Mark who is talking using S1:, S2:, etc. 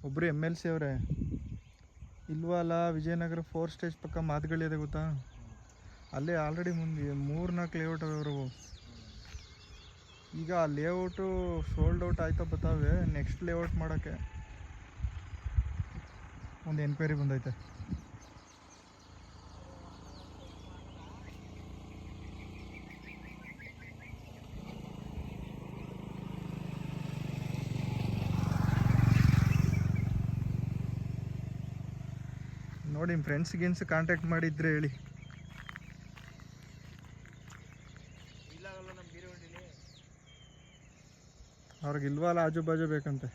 S1: ಒಬ್ಬರು MLC ಅವರೇ ಇಲ್ವಲ್ಲ, ವಿಜಯನಗರ 4 ಸ್ಟೇಜ್ ಪಕ್ಕ ಮಾತುಗಳಿದೆ ಗೊತ್ತಾ, ಅಲ್ಲೇ ಆಲ್ರೆಡಿ ಮುಂದೆ 3-4 ಲೇಔಟ್ ಅವರು. ಈಗ ಆ ಲೇಔಟು ಸೋಲ್ಡ್ ಔಟ್ ಆಯ್ತಾ ಬತ್ತಾವೆ. ನೆಕ್ಸ್ಟ್ ಲೇಔಟ್ ಮಾಡೋಕ್ಕೆ ಒಂದು ಎನ್ಕ್ವೈರಿ ಬಂದೈತೆ. ನೋಡಿ, ಫ್ರೆಂಡ್ಸ್ ಕಾಂಟ್ಯಾಕ್ಟ್ ಮಾಡಿದ್ರೆ ಹೇಳಿ. ಅವ್ರಿಗೆ ಇಲ್ವಲ್ಲ ಆಜು ಬಾಜು ಬೇಕಂತೆ.